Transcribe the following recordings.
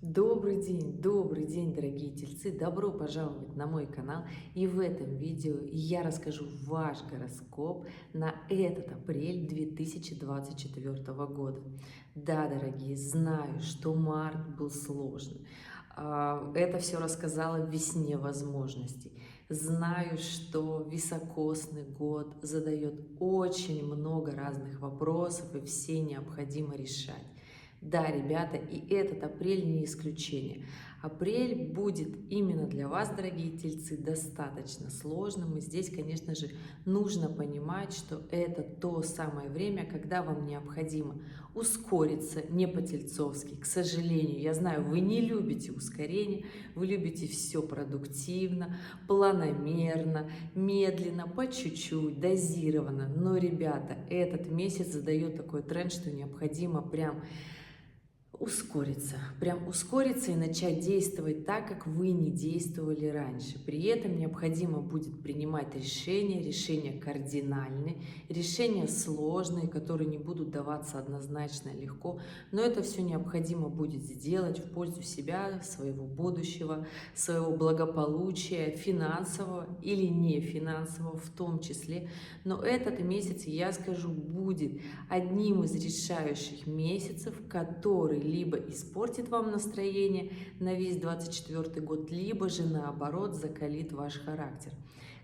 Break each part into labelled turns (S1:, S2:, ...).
S1: Добрый день, дорогие тельцы! Добро пожаловать на мой канал. И в этом видео я расскажу ваш гороскоп на этот апрель 2024 года. Да, дорогие, знаю, что март был сложный. Это все рассказала в весне возможностей. Знаю, что високосный год задает очень много разных вопросов, и все необходимо решать. Да, ребята, и этот апрель не исключение. Апрель будет именно для вас, дорогие тельцы, достаточно сложным. И здесь, конечно же, нужно понимать, что это то самое время, когда вам необходимо ускориться, не по-тельцовски. К сожалению, я знаю, вы не любите ускорение, вы любите все продуктивно, планомерно, медленно, по чуть-чуть, дозированно. Но, ребята, этот месяц задает такой тренд, что необходимо прям ускориться и начать действовать так, как вы не действовали раньше. При этом необходимо будет принимать решения кардинальные, решения сложные, которые не будут даваться однозначно легко, но это все необходимо будет сделать в пользу себя, своего будущего, своего благополучия, финансового или не финансового в том числе. Но этот месяц, я скажу, будет одним из решающих месяцев, который либо испортит вам настроение на весь 24 год, либо же наоборот закалит ваш характер.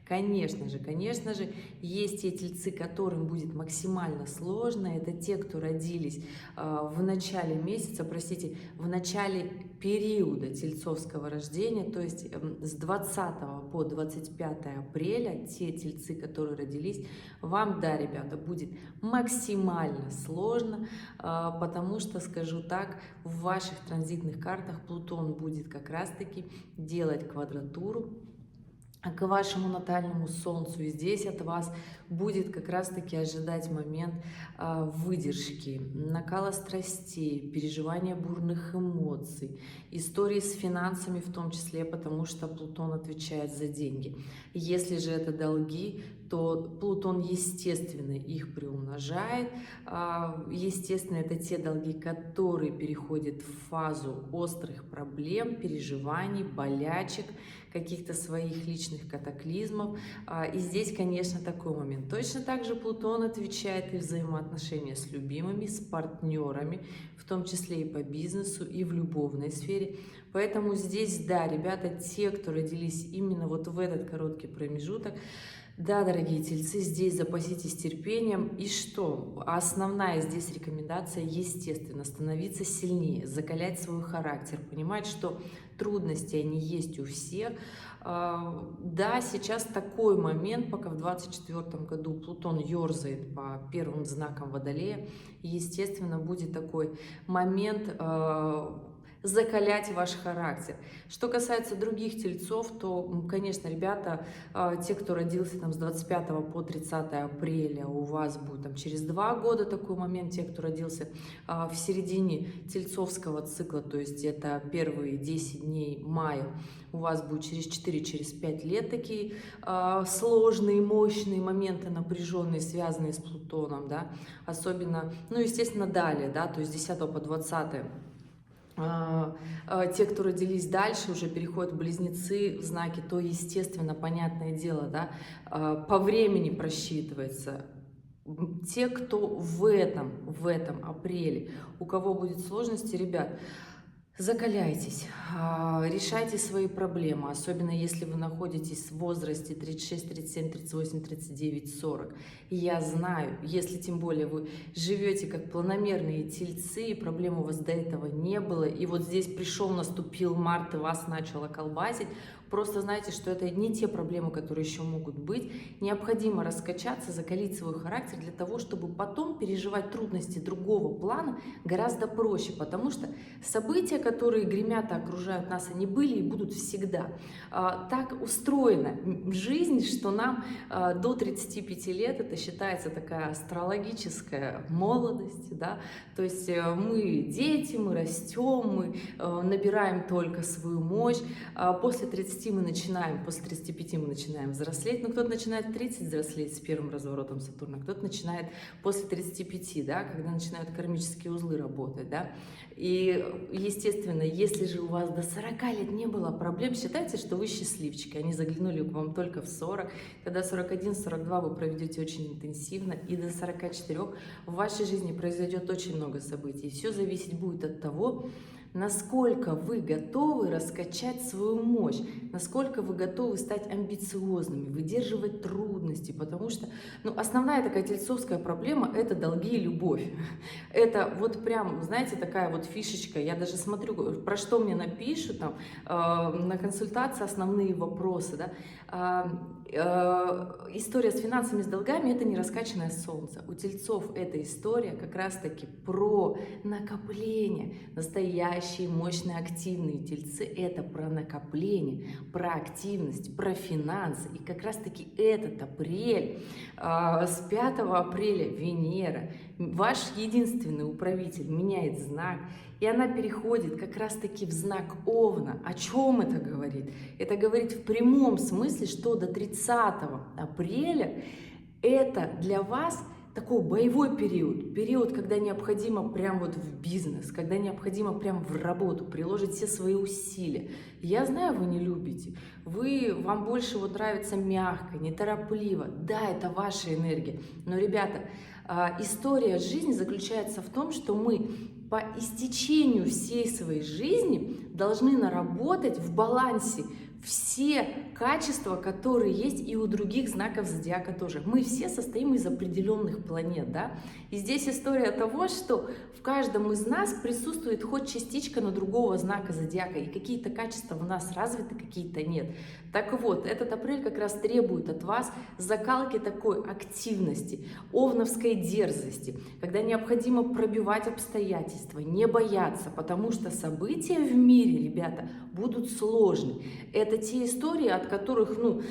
S1: Конечно же, есть те тельцы, которым будет максимально сложно. Это те, кто родились в начале месяца, простите, в начале периода тельцовского рождения, то есть с 20 по 25 апреля, те тельцы, которые родились, вам, да, ребята, будет максимально сложно, потому что, скажу так, в ваших транзитных картах Плутон будет как раз-таки делать квадратуру к вашему натальному солнцу, и здесь от вас будет как раз-таки ожидать момент выдержки, накала страстей, переживания бурных эмоций, истории с финансами в том числе, потому что Плутон отвечает за деньги. Если же это долги, то Плутон, естественно, их приумножает. Естественно, это те долги, которые переходят в фазу острых проблем, переживаний, болячек, каких-то своих личных катаклизмов. И здесь, конечно, такой момент. Точно так же Плутон отвечает и взаимоотношения с любимыми, с партнерами, в том числе и по бизнесу, и в любовной сфере. Поэтому здесь, да, ребята, те, кто родились именно вот в этот короткий промежуток, да, дорогие тельцы, здесь запаситесь терпением. И что? Основная здесь рекомендация, естественно, становиться сильнее, закалять свой характер, понимать, что трудности, они есть у всех. Да, сейчас такой момент, пока в 2024 году Плутон ерзает по первым знакам Водолея, естественно, будет такой момент закалять ваш характер. Что касается других тельцов, то, конечно, ребята, те, кто родился там с 25 по 30 апреля, у вас будет там через 2 года такой момент. Те, кто родился в середине тельцовского цикла, то есть это первые 10 дней мая, у вас будет через 4-5 лет такие сложные, мощные моменты, напряженные, связанные с Плутоном, да, особенно, ну, естественно, далее, да, то есть с 10 по 20 те, кто родились дальше, уже переходят в близнецы, в знаки, то, естественно, понятное дело, да, по времени просчитывается. Те, кто в этом апреле, у кого будет сложности, ребят, закаляйтесь, решайте свои проблемы, особенно если вы находитесь в возрасте 36, 37, 38, 39, 40. И я знаю, если тем более вы живете как планомерные тельцы, и проблем у вас до этого не было, и вот здесь наступил март, и вас начало колбасить, просто знайте, что это не те проблемы, которые еще могут быть. Необходимо раскачаться, закалить свой характер для того, чтобы потом переживать трудности другого плана гораздо проще, потому что события, которые гремят и окружают нас, они были и будут всегда. Так устроена жизнь, что нам до 35 лет, это считается такая астрологическая молодость, да? То есть мы дети, мы растем, мы набираем только свою мощь. После 35 35 мы начинаем, после 35 мы начинаем взрослеть, но кто-то начинает в 30 взрослеть с первым разворотом Сатурна, кто-то начинает после 35, да, когда начинают кармические узлы работать, да. И, естественно, если же у вас до 40 лет не было проблем, считайте, что вы счастливчики, они заглянули к вам только в 40, тогда 41-42 вы проведете очень интенсивно, и до 44 в вашей жизни произойдет очень много событий. Все зависеть будет от того, насколько вы готовы раскачать свою мощь, насколько вы готовы стать амбициозными, выдерживать трудности, потому что, ну, основная такая тельцовская проблема – это долги и любовь. Это вот прям, знаете, такая вот фишечка, я даже смотрю, про что мне напишут там, на консультации основные вопросы, да. История с финансами, с долгами – это не раскачанное солнце. У тельцов эта история как раз-таки про накопление. Настоящие, мощные, активные тельцы – это про накопление, про активность, про финансы. И как раз-таки этот апрель, с 5 апреля Венера, ваш единственный управитель, меняет знак, и она переходит как раз-таки в знак Овна. О чем это говорит? Это говорит в прямом смысле, что до 30 апреля это для вас такой боевой период, когда необходимо прям вот в бизнес, когда необходимо прям в работу приложить все свои усилия. Я знаю, вы не любите, вам больше вот нравится мягко, неторопливо. Да, это ваша энергия, но, ребята, история жизни заключается в том, что мы по истечению всей своей жизни должны наработать в балансе все качества, которые есть и у других знаков зодиака тоже. Мы все состоим из определенных планет, да? И здесь история того, что в каждом из нас присутствует хоть частичка на другого знака зодиака, и какие-то качества у нас развиты, какие-то нет. Так вот, этот апрель как раз требует от вас закалки такой активности, овновской дерзости, когда необходимо пробивать обстоятельства, не бояться, потому что события в мире, ребята, будут сложны. Это те истории, от которых, ну,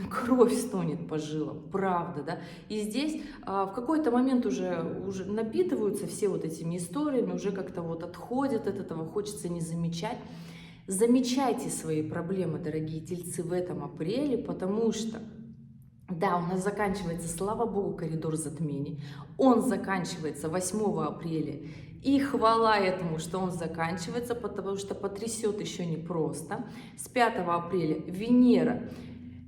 S1: кровь стонет по жилам, правда, да. И здесь в какой-то момент уже напитываются все вот этими историями, уже как-то вот отходят от этого, хочется не замечать. Замечайте свои проблемы, дорогие тельцы, в этом апреле, потому что, да, у нас заканчивается, слава богу, коридор затмений. Он заканчивается 8 апреля. И хвала этому, что он заканчивается, потому что потрясет еще непросто. С 5 апреля Венера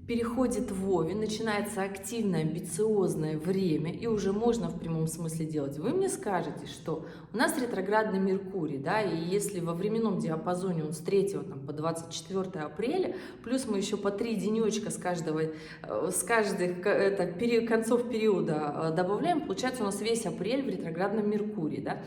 S1: переходит в Овен, начинается активное, амбициозное время, и уже можно в прямом смысле делать. Вы мне скажете, что у нас ретроградный Меркурий, да, и если во временном диапазоне он с 3 там, по 24 апреля, плюс мы еще по 3 денечка с каждых концов периода добавляем, получается у нас весь апрель в ретроградном Меркурии, да.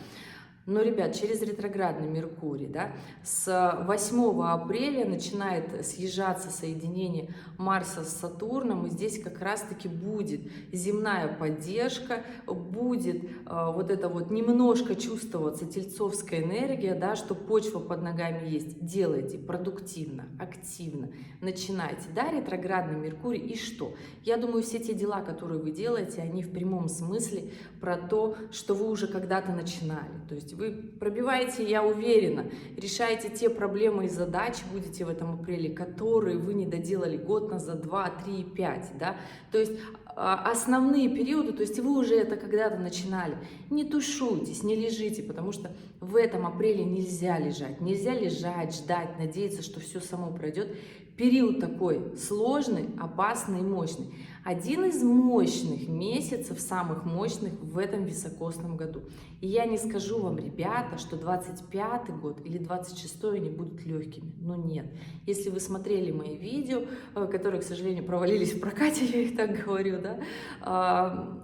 S1: Но, ребят, через ретроградный Меркурий, да, с 8 апреля начинает съезжаться соединение Марса с Сатурном, и здесь как раз-таки будет земная поддержка, будет вот это вот немножко чувствоваться тельцовская энергия, да, что почва под ногами есть. Делайте продуктивно, активно, начинайте, да, ретроградный Меркурий, и что? Я думаю, все те дела, которые вы делаете, они в прямом смысле про то, что вы уже когда-то начинали, то есть вы пробиваете, я уверена, решаете те проблемы и задачи будете в этом апреле, которые вы не доделали год назад, 2, 3, 5, да, то есть основные периоды, то есть вы уже это когда-то начинали. Не тушуйтесь, не лежите, потому что в этом апреле нельзя лежать, ждать, надеяться, что все само пройдет. Период такой сложный, опасный и мощный. Один из мощных месяцев, самых мощных в этом високосном году. И я не скажу вам, ребята, что 25-й год или 26-й они будут легкими. Но нет. Если вы смотрели мои видео, которые, к сожалению, провалились в прокате, я их так говорю, да,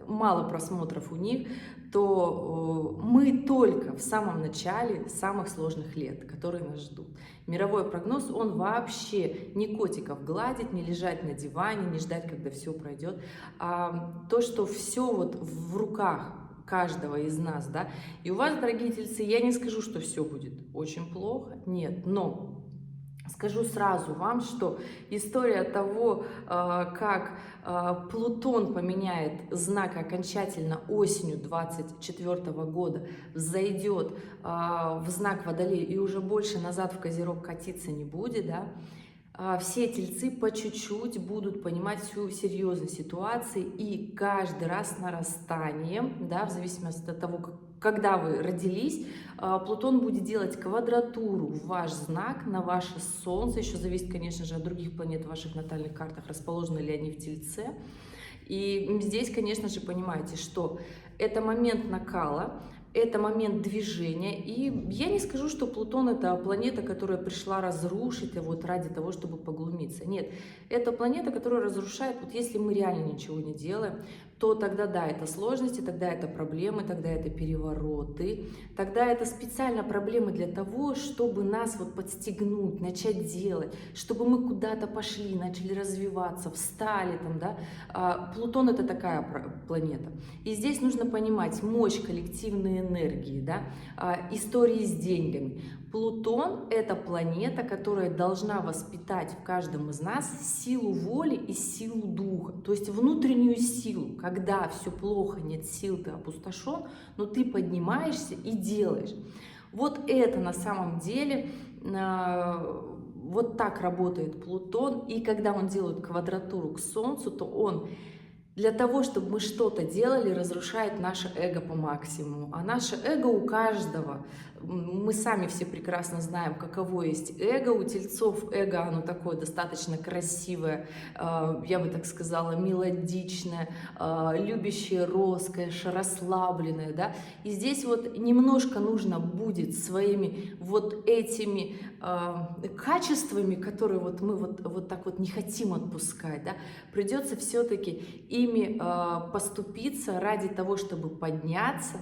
S1: мало просмотров у них, то мы только в самом начале самых сложных лет, которые нас ждут. Мировой прогноз, он вообще не котиков гладить, не лежать на диване, не ждать, когда все пройдет. А то, что все вот в руках каждого из нас, да, и у вас, дорогие тельцы, я не скажу, что все будет очень плохо, нет, но скажу сразу вам, что история того, как Плутон поменяет знак окончательно осенью 2024 года, взойдет в знак Водолея и уже больше назад в Козерог катиться не будет, да, все тельцы по чуть-чуть будут понимать всю серьезность ситуации, и каждый раз с нарастанием, да, в зависимости от того, когда вы родились, Плутон будет делать квадратуру в ваш знак, на ваше Солнце. Еще зависит, конечно же, от других планет в ваших натальных картах, расположены ли они в Тельце. И здесь, конечно же, понимаете, что это момент накала, это момент движения. И я не скажу, что Плутон — это планета, которая пришла разрушить вот ради того, чтобы поглумиться. Нет, это планета, которая разрушает, вот если мы реально ничего не делаем, то тогда да, это сложности, тогда это проблемы, тогда это перевороты, тогда это специально проблемы для того, чтобы нас вот подстегнуть, начать делать, чтобы мы куда-то пошли, начали развиваться, встали там, да. Плутон — это такая планета. И здесь нужно понимать мощь коллективной энергии, да, истории с деньгами. Плутон — это планета, которая должна воспитать в каждом из нас силу воли и силу духа, то есть внутреннюю силу. Когда все плохо, нет сил, ты опустошен, но ты поднимаешься и делаешь. Вот это на самом деле, вот так работает Плутон. И когда он делает квадратуру к Солнцу, то он для того, чтобы мы что-то делали, разрушает наше эго по максимуму. А наше эго у каждого, мы сами все прекрасно знаем, каково есть эго. У тельцов эго, оно такое достаточно красивое, я бы так сказала, мелодичное, любящее, роскошь, расслабленное, да. И здесь вот немножко нужно будет своими вот этими качествами, которые вот мы вот так вот не хотим отпускать, да, придется все-таки ими поступиться ради того, чтобы подняться,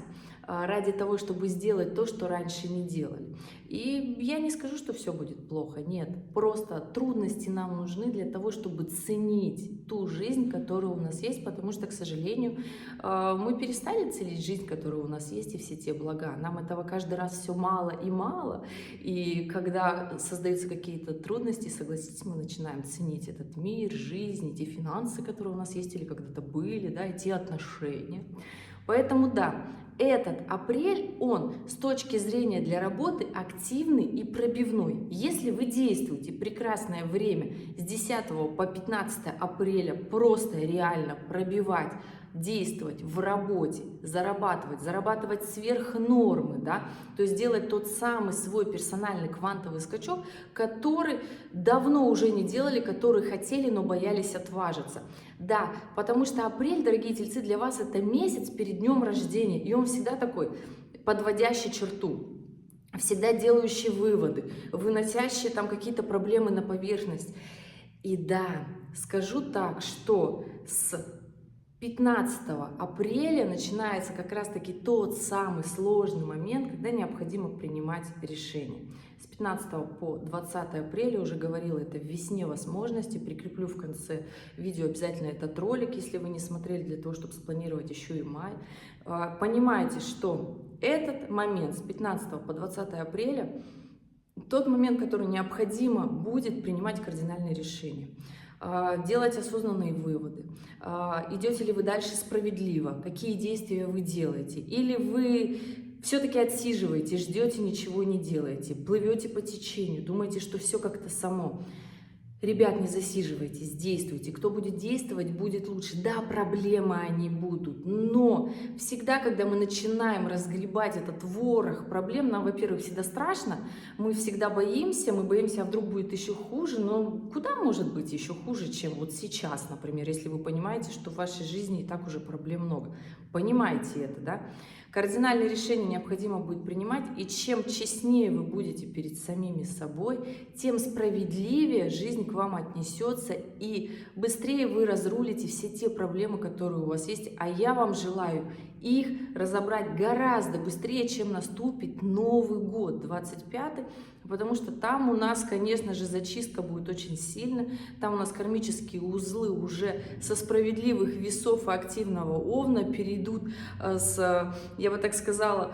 S1: ради того, чтобы сделать то, что раньше не делали. И я не скажу, что все будет плохо, нет. Просто трудности нам нужны для того, чтобы ценить ту жизнь, которая у нас есть, потому что, к сожалению, мы перестали ценить жизнь, которая у нас есть, и все те блага. Нам этого каждый раз все мало и мало. И когда создаются какие-то трудности, согласитесь, мы начинаем ценить этот мир, жизнь, те финансы, которые у нас есть или когда-то были, да, и те отношения. Поэтому да, этот апрель, он с точки зрения для работы активный и пробивной. Если вы действуете, прекрасное время с 10 по 15 апреля просто реально пробивать, действовать в работе, зарабатывать сверх нормы, да, то есть делать тот самый свой персональный квантовый скачок, который давно уже не делали, который хотели, но боялись отважиться. Да, потому что апрель, дорогие тельцы, для вас это месяц перед днем рождения, и он всегда такой, подводящий черту, всегда делающий выводы, выносящий там какие-то проблемы на поверхность. И да, скажу так, что с 15 апреля начинается как раз-таки тот самый сложный момент, когда необходимо принимать решение. С 15 по 20 апреля, уже говорила, это в весне возможностей. Прикреплю в конце видео обязательно этот ролик, если вы не смотрели, для того, чтобы спланировать еще и май. Понимаете, что этот момент с 15 по 20 апреля тот момент, который необходимо будет принимать кардинальные решения, делать осознанные выводы. Идете ли вы дальше справедливо? Какие действия вы делаете? Или вы все-таки отсиживаете, ждете, ничего не делаете, плывете по течению, думаете, что все как-то само? Ребят, не засиживайтесь, действуйте. Кто будет действовать, будет лучше. Да, проблемы они будут, но всегда, когда мы начинаем разгребать этот ворох проблем, нам, во-первых, всегда страшно, мы всегда боимся, мы боимся, а вдруг будет еще хуже, но куда может быть еще хуже, чем вот сейчас, например, если вы понимаете, что в вашей жизни и так уже проблем много. Понимаете это, да? Кардинальные решения необходимо будет принимать, и чем честнее вы будете перед самими собой, тем справедливее жизнь к вам отнесется, и быстрее вы разрулите все те проблемы, которые у вас есть. А я вам желаю их разобрать гораздо быстрее, чем наступит Новый год, 25-й, потому что там у нас, конечно же, зачистка будет очень сильная, там у нас кармические узлы уже со справедливых весов и активного Овна перейдут с, я бы так сказала,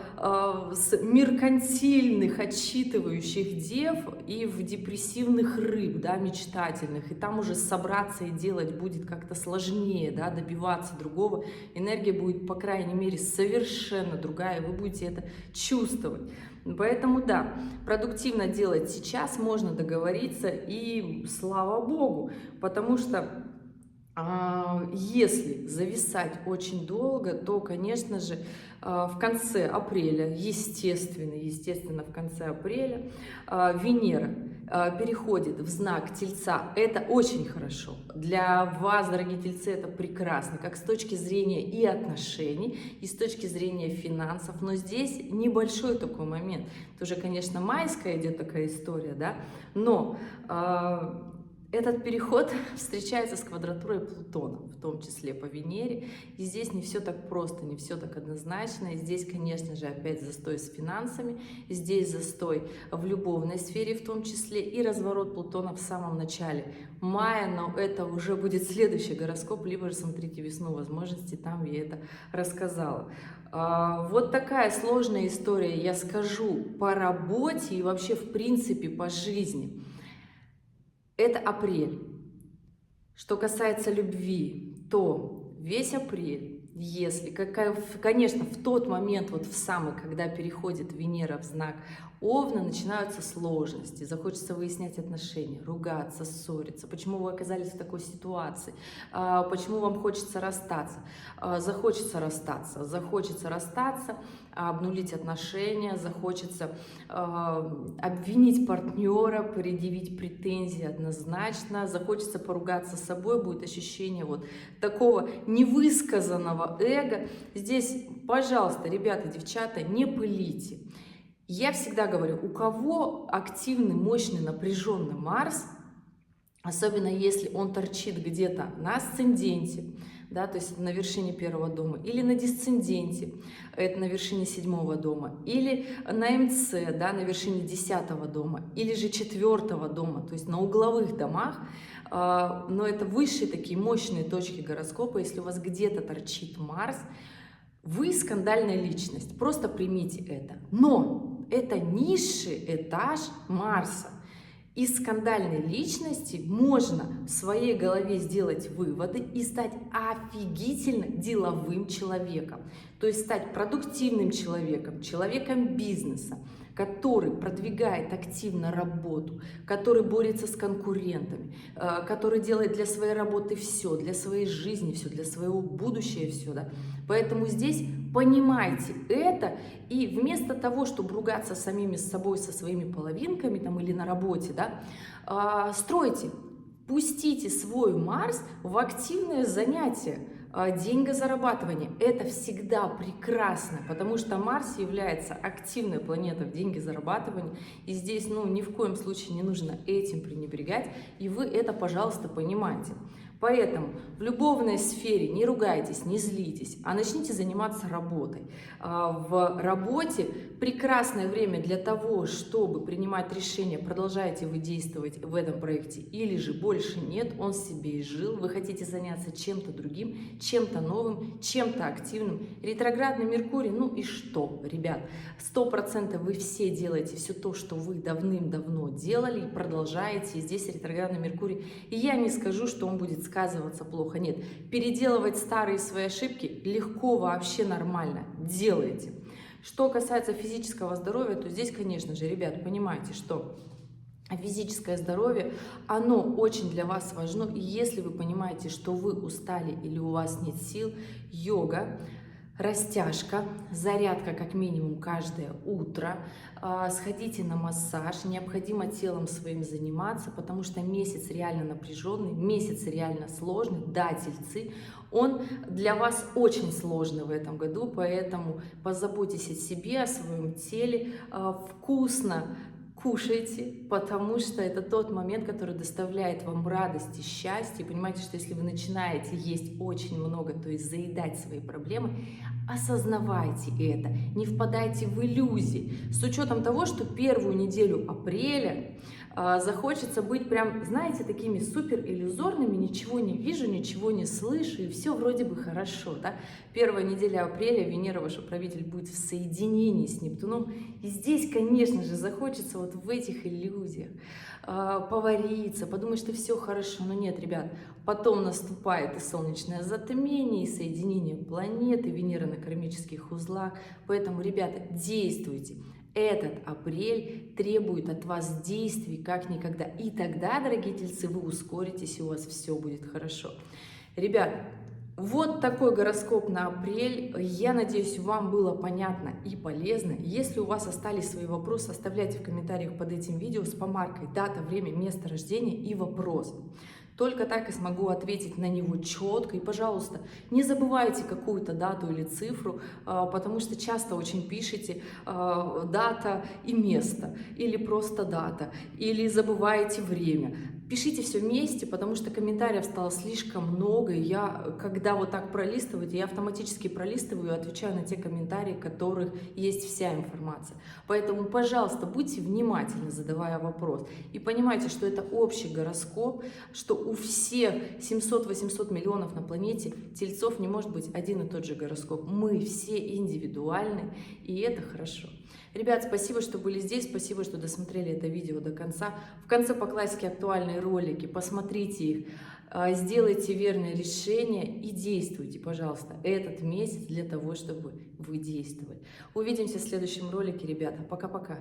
S1: с меркантильных, отсчитывающих дев и в депрессивных рыб, да, мечтательных, и там уже собраться и делать будет как-то сложнее, да, добиваться другого, энергия будет, по крайней мере, совершенно другая, вы будете это чувствовать. Поэтому да, продуктивно делать сейчас, можно договориться, и слава богу, потому что если зависать очень долго, то, конечно же, в конце апреля, естественно, в конце апреля Венера переходит в знак Тельца. Это очень хорошо. Для вас, дорогие Тельцы, это прекрасно, как с точки зрения и отношений, и с точки зрения финансов. Но здесь небольшой такой момент. Тоже, конечно, майская идет такая история, да, но этот переход встречается с квадратурой Плутона, в том числе по Венере. И здесь не все так просто, не все так однозначно. И здесь, конечно же, опять застой с финансами. Здесь застой в любовной сфере в том числе. И разворот Плутона в самом начале мая. Но это уже будет следующий гороскоп. Либо же смотрите весну возможностей, там я это рассказала. Вот такая сложная история, я скажу, по работе и вообще в принципе по жизни. Это апрель. Что касается любви, то весь апрель, если, конечно, в тот момент, вот в самый, когда переходит Венера в знак Овна, начинаются сложности, захочется выяснять отношения, ругаться, ссориться, почему вы оказались в такой ситуации, почему вам хочется расстаться, захочется расстаться, обнулить отношения, захочется обвинить партнера, предъявить претензии однозначно, захочется поругаться с собой, будет ощущение вот такого невысказанного эго. Здесь, пожалуйста, ребята, девчата, не пылите. Я всегда говорю, у кого активный, мощный, напряженный Марс, особенно если он торчит где-то на асценденте, да, то есть на вершине первого дома, или на дисценденте, это на вершине седьмого дома, или на МЦ, да, на вершине 10-го дома, или же 4-го дома, то есть на угловых домах, но это высшие такие мощные точки гороскопа. Если у вас где-то торчит Марс, вы скандальная личность, просто примите это. Но это низший этаж Марса. Из скандальной личности можно в своей голове сделать выводы и стать офигительно деловым человеком. То есть стать продуктивным человеком, человеком бизнеса, который продвигает активно работу, который борется с конкурентами, который делает для своей работы все, для своей жизни все, для своего будущего все. Да? Поэтому здесь понимайте это, и вместо того, чтобы ругаться самими с собой, со своими половинками там, или на работе, да, стройте, пустите свой Марс в активное занятие. Деньгозарабатывание – это всегда прекрасно, потому что Марс является активной планетой в деньгозарабатывании, и здесь ни в коем случае не нужно этим пренебрегать, и вы это, пожалуйста, понимаете. Поэтому в любовной сфере не ругайтесь, не злитесь, а начните заниматься работой. В работе прекрасное время для того, чтобы принимать решения, продолжаете вы действовать в этом проекте или же больше нет, он себе изжил, вы хотите заняться чем-то другим, чем-то новым, чем-то активным. Ретроградный Меркурий, и что, ребят, 100% вы все делаете все то, что вы давным-давно делали и продолжаете, и здесь ретроградный Меркурий, и я не скажу, что он будет сказываться плохо, нет, переделывать старые свои ошибки легко, вообще нормально, делайте. Что касается физического здоровья, то здесь, конечно же, ребят, понимаете, что физическое здоровье, оно очень для вас важно, и если вы понимаете, что вы устали или у вас нет сил, йога, растяжка, зарядка как минимум каждое утро, сходите на массаж, необходимо телом своим заниматься, потому что месяц реально напряженный, месяц реально сложный, да, Тельцы, он для вас очень сложный в этом году, поэтому позаботьтесь о себе, о своем теле, вкусно кушайте, потому что это тот момент, который доставляет вам радость и счастье. Понимаете, что если вы начинаете есть очень много, то есть заедать свои проблемы, осознавайте это, не впадайте в иллюзии. С учетом того, что первую неделю апреля захочется быть прям, знаете, такими супер иллюзорными, ничего не вижу, ничего не слышу, и все вроде бы хорошо, да? Первая неделя апреля Венера, ваш управитель, будет в соединении с Нептуном, и здесь, конечно же, захочется вот в этих иллюзиях повариться, подумать, что все хорошо, но нет, ребят, потом наступает и солнечное затмение, и соединение планет, и Венера на кармических узлах, поэтому, ребята, действуйте. Этот апрель требует от вас действий как никогда. И тогда, дорогие тельцы, вы ускоритесь, и у вас все будет хорошо. Ребят, вот такой гороскоп на апрель. Я надеюсь, вам было понятно и полезно. Если у вас остались свои вопросы, оставляйте в комментариях под этим видео с помаркой дата, время, место рождения и вопрос. Только так и смогу ответить на него четко. И, пожалуйста, не забывайте какую-то дату или цифру, потому что часто очень пишете дата и место, или просто дата, или забываете время. Пишите все вместе, потому что комментариев стало слишком много, и я, когда вот так пролистываю, я автоматически пролистываю и отвечаю на те комментарии, в которых есть вся информация. Поэтому, пожалуйста, будьте внимательны, задавая вопрос, и понимайте, что это общий гороскоп, что у всех 700-800 миллионов на планете тельцов не может быть один и тот же гороскоп. Мы все индивидуальны, и это хорошо. Ребят, спасибо, что были здесь, спасибо, что досмотрели это видео до конца. В конце по классике актуальные ролики, посмотрите их, сделайте верное решение и действуйте, пожалуйста, этот месяц для того, чтобы вы действовали. Увидимся в следующем ролике, ребята. Пока-пока.